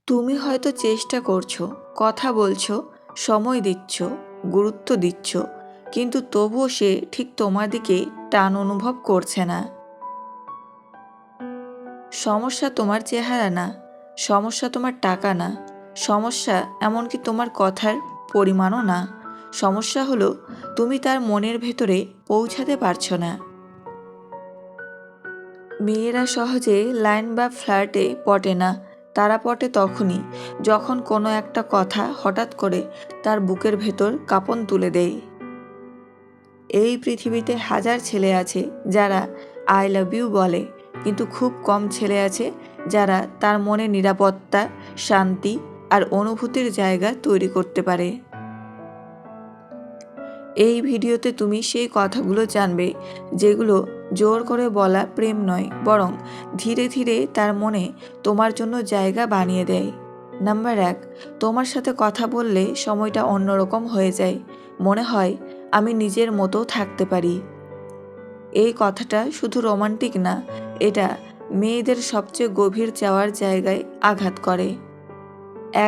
তুমি হয়তো চেষ্টা করছো, কথা বলছো, সময় দিচ্ছ, গুরুত্ব দিচ্ছ, কিন্তু তবুও সে ঠিক তোমার দিকে টান অনুভব করছে না। সমস্যা তোমার চেহারা না, সমস্যা তোমার টাকা না, সমস্যা এমনকি তোমার কথার পরিমাণও না। সমস্যা হলো তুমি তার মনের ভেতরে পৌঁছাতে পারছো না। মেয়েরা সহজে লাইন বা ফ্ল্যাটে পটে না। তারা পটে তখনই যখন কোনো একটা কথা হঠাৎ করে তার বুকের ভেতর কাঁপন তুলে দেয়। এই পৃথিবীতে হাজার ছেলে আছে যারা আই লাভ ইউ বলে, কিন্তু খুব কম ছেলে আছে যারা তার মনে নিরাপত্তা, শান্তি আর অনুভূতির জায়গা তৈরি করতে পারে। এই ভিডিওতে তুমি সেই কথাগুলো জানবে যেগুলো জোর করে বলা প্রেম নয়, বরং ধীরে ধীরে তার মনে তোমার জন্য জায়গা বানিয়ে দেয়। নাম্বার 1, তোমার সাথে কথা বললে সময়টা অন্যরকম হয়ে যায়। মনে হয় আমি নিজের মতো থাকতে পারি। এই কথাটা শুধু রোমান্টিক না, এটা মেয়েদের সবচেয়ে গভীর চাওয়ার জায়গায় আঘাত করে।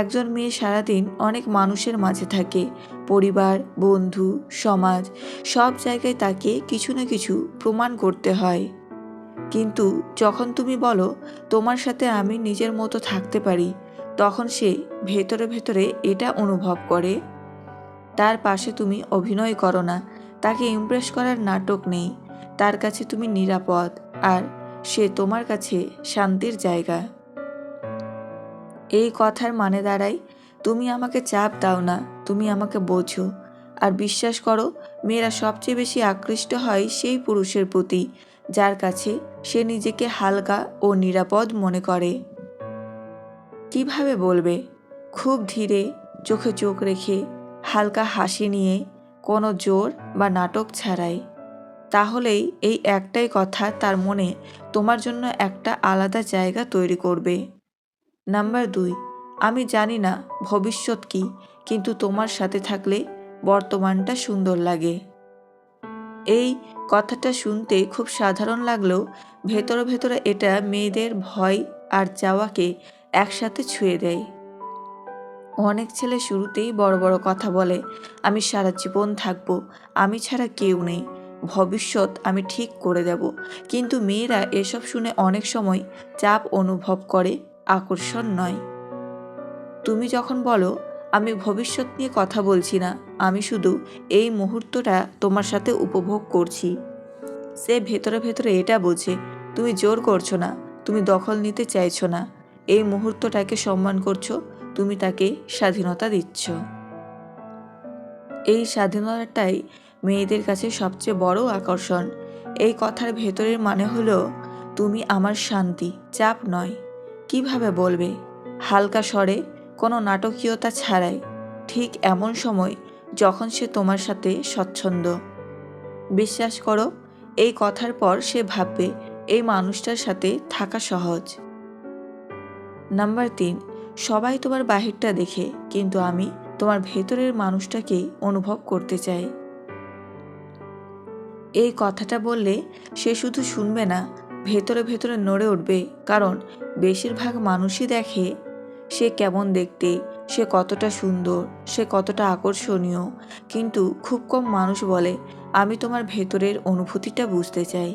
একজন মেয়ে সারাদিন অনেক মানুষের মাঝে থাকে, পরিবার, বন্ধু, সমাজ, সব জায়গায় তাকে কিছু না কিছু প্রমাণ করতে হয়। কিন্তু যখন তুমি বলো তোমার সাথে আমি নিজের মতো থাকতে পারি, তখন সে ভেতরে ভেতরে এটা অনুভব করে। তার পাশে তুমি অভিনয় করো না, তাকে ইমপ্রেস করার নাটক নেই। তার কাছে তুমি নিরাপদ, আর সে তোমার কাছে শান্তির জায়গা। এই কথার মানে দাঁড়ায়, তুমি আমাকে চাপ দাও না, তুমি আমাকে বোঝো। আর বিশ্বাস করো, মেয়েরা সবচেয়ে বেশি আকৃষ্ট হয় সেই পুরুষের প্রতি যার কাছে সে নিজেকে হালকা ও নিরাপদ মনে করে। কিভাবে বলবে? খুব ধীরে, চোখে চোখ রেখে, হালকা হাসি নিয়ে, কোনো জোর বা নাটক ছাড়াই। তাহলেই এই একটাই কথা তার মনে তোমার জন্য একটা আলাদা জায়গা তৈরি করবে। নাম্বার 2, আমি জানি না ভবিষ্যৎ কি, কিন্তু তোমার সাথে থাকলে বর্তমানটা সুন্দর লাগে। এই কথাটা শুনতে খুব সাধারণ লাগলেও ভেতরে ভেতরে এটা মেয়েদের ভয় আর চাওয়াকে একসাথে ছুঁয়ে দেয়। অনেক ছেলে শুরুতেই বড় বড় কথা বলে, আমি সারা জীবন থাকবো, আমি ছাড়া কেউ নেই, ভবিষ্যৎ আমি ঠিক করে দেব। কিন্তু মেয়েরা এসব শুনে অনেক সময় চাপ অনুভব করে, আকর্ষণ নয়। তুমি যখন বলো আমি ভবিষ্যৎ নিয়ে কথা বলছি না, আমি শুধু এই মুহূর্তটা তোমার সাথে উপভোগ করছি, সে ভেতরে ভেতরে এটা বোঝে তুমি জোর করছো না, তুমি দখল নিতে চাইছো না, এই মুহূর্তটাকে সম্মান করছো, তুমি তাকে স্বাধীনতা দিচ্ছ। এই স্বাধীনতাটাই মেয়েদের কাছে সবচেয়ে বড় আকর্ষণ। এই কথার ভেতরের মানে হলো তুমি আমার শান্তি, চাপ নয়। কিভাবে বলবে? হালকা স্বরে, কোনো নাটকীয়তা ছাড়াই, ঠিক এমন সময় যখন সে তোমার সাথে স্বচ্ছন্দ। বিশ্বাস করো, এই কথার পর সে ভাববে এই মানুষটার সাথে থাকা সহজ। নাম্বার 3, সবাই তোমার বাহিরটা দেখে, কিন্তু আমি তোমার ভেতরের মানুষটাকে অনুভব করতে চাই। এই কথাটা বললে সে শুধু শুনবে না, ভেতরে ভেতরে নড়ে উঠবে, কারণ বেশিরভাগ মানুষই দেখে সে কেমন দেখতে, সে কতটা সুন্দর, সে কতটা আকর্ষণীয়, কিন্তু খুব কম মানুষ বলে আমি তোমার ভেতরের অনুভূতিটা বুঝতে চাই।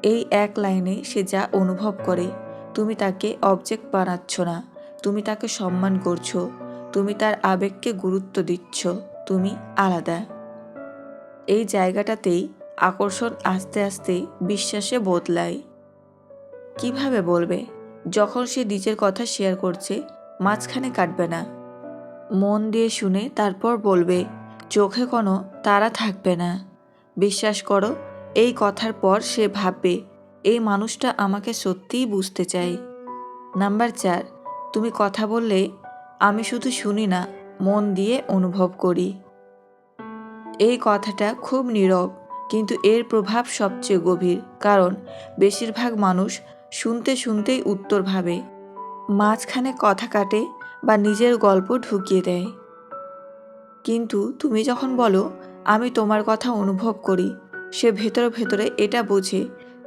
এই এক লাইনে সে যা অনুভব করে, তুমি তাকে অবজেক্ট বানাচ্ছ না, তুমি তাকে সম্মান করছো, তুমি তার আবেগকে গুরুত্ব দিচ্ছ, তুমি আলাদা। এই জায়গাটাতেই আকর্ষণ আস্তে আস্তে বিশ্বাসে বদলায়। কিভাবে বলবে? যখন সে নিজের কথা শেয়ার করছে, মাঝখানে কাটবে না, মন দিয়ে শুনে তারপর বলবে, চোখে কোনো তারা থাকবে না। বিশ্বাস করো, এই কথার পর সে ভাববে এই মানুষটা আমাকে সত্যিই বুঝতে চায়। নাম্বার 4, তুমি কথা বললে আমি শুধু শুনি না, মন দিয়ে অনুভব করি। এই কথাটা খুব নীরব, কিন্তু এর প্রভাব সবচেয়ে গভীর, কারণ বেশিরভাগ মানুষ শুনতে শুনতেই উত্তর ভাবে, মাঝখানে কথা কাটে বা নিজের গল্প ঢুকিয়ে দেয়। কিন্তু তুমি যখন বলো আমি তোমার কথা অনুভব করি, সে ভেতরে ভেতরে এটা বোঝে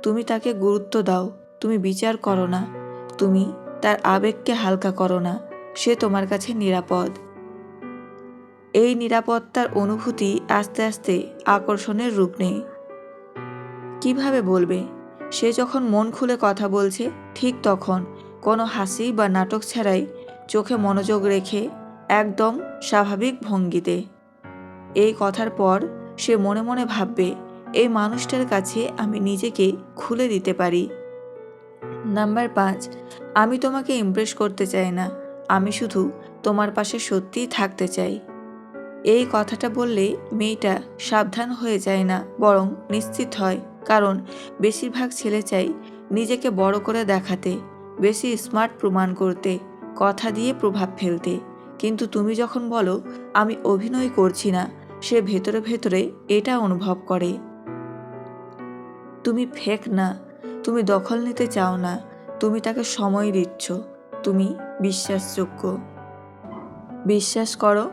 তুমি তাকে গুরুত্ব দাও, তুমি বিচার করো না, তুমি তার আবেগকে হালকা করো না। সে তোমার কাছে নিরাপদ। এই নিরাপত্তার অনুভূতি আস্তে আস্তে আকর্ষণের রূপ নেয়। কিভাবে বলবে? সে যখন মন খুলে কথা বলছে, ঠিক তখন কোনো হাসি বা নাটক ছাড়াই চোখে মনোযোগ রেখে একদম স্বাভাবিক ভঙ্গিতে। এই কথার পর সে মনে মনে ভাববে, এই মানুষটার কাছে আমি নিজেকে খুলে দিতে পারি। নাম্বার 5, আমি তোমাকে ইমপ্রেস করতে চাই না, আমি শুধু তোমার পাশে সত্যিই থাকতে চাই। এই কথাটা বললে মেয়েটা সাবধান হয়ে যায় না, বরং নিশ্চিত হয়। কারণ বেশিরভাগ ছেলে চাই নিজেকে বড় করে দেখাতে, বেশি স্মার্ট প্রমাণ করতে, কথা দিয়ে প্রভাব ফেলতে। কিন্তু তুমি যখন বলো আমি অভিনয় করছি না, সে ভেতরে ভেতরে এটা অনুভব করে। তুমি ফেক না, তুমি দখল নিতে চাও না, তুমি তাকে সময় দিচ্ছ, তুমি বিশ্বাসযোগ্য। বিশ্বাস করো,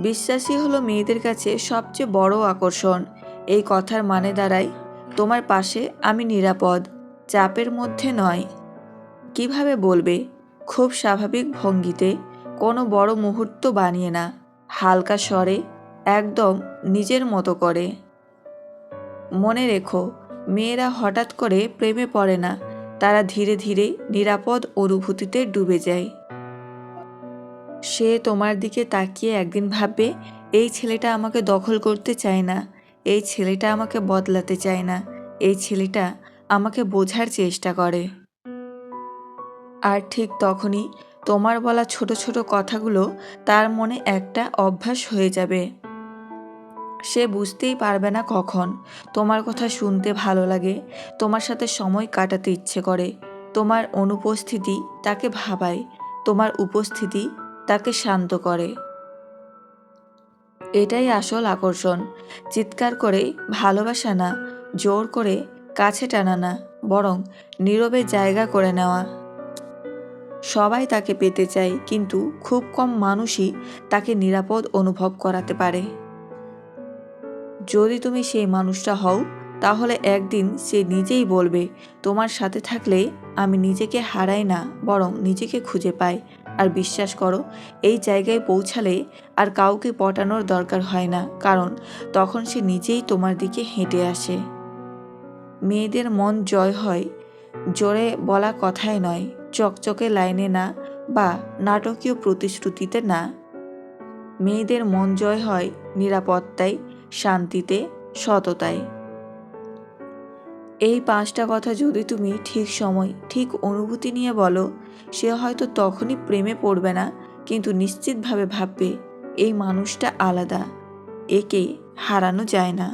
বিশ্বাসই হলো মেয়েদের কাছে সবচেয়ে বড় আকর্ষণ। এই কথার মানে দাঁড়ায়, তোমার পাশে আমি নিরাপদ, চাপের মধ্যে নয়। কিভাবে বলবে? খুব স্বাভাবিক ভঙ্গিতে, কোনো বড় মুহূর্ত বানিয়ে না, হালকা স্বরে, একদম নিজের মতো করে। মনে রেখো, মেয়েরা হঠাৎ করে প্রেমে পড়ে না, তারা ধীরে ধীরে নিরাপদ অনুভূতিতে ডুবে যায়। সে তোমার দিকে তাকিয়ে একদিন ভাববে, এই ছেলেটা আমাকে দখল করতে চায় না, এই ছেলেটা আমাকে বদলাতে চায় না, এই ছেলেটা আমাকে বোঝার চেষ্টা করে। আর ঠিক তখনই তোমার বলা ছোট ছোট কথাগুলো তার মনে একটা অভ্যাস হয়ে যাবে। সে বুঝতেই পারবে না কখন তোমার কথা শুনতে ভালো লাগে, তোমার সাথে সময় কাটাতে ইচ্ছে করে। তোমার অনুপস্থিতি তাকে ভাবায়, তোমার উপস্থিতি তাকে শান্ত করে। এটাই আসল আকর্ষণ। চিৎকার করে ভালোবাসা না, জোর করে কাছে টানা না, বরং নীরবে জায়গা করে নেওয়া। সবাই তাকে পেতে চায়, কিন্তু খুব কম মানুষই তাকে নিরাপদ অনুভব করাতে পারে। যদি তুমি সেই মানুষটা হও, তাহলে একদিন সে নিজেই বলবে, তোমার সাথে থাকলে আমি নিজেকে হারাই না, বরং নিজেকে খুঁজে পাই। আর বিশ্বাস করো, এই জায়গায় পৌঁছালে আর কাউকে পটানোর দরকার হয় না, কারণ তখন সে নিজেই তোমার দিকে হেঁটে আসে। মেয়েদের মন জয় হয় জোরে বলা কথায় নয়, চকচকে লাইনে না, বা নাটকীয় প্রতিশ্রুতিতে না। মেয়েদের মন জয় হয় নিরাপত্তায়, শান্তিতে, সততায়। এই 5টা কথা যদি তুমি ঠিক সময়, ঠিক অনুভূতি নিয়ে বলো, সে হয়তো তখনই প্রেমে পড়বে না, কিন্তু নিশ্চিতভাবে ভাববে, এই মানুষটা আলাদা, একে হারানো যায় না।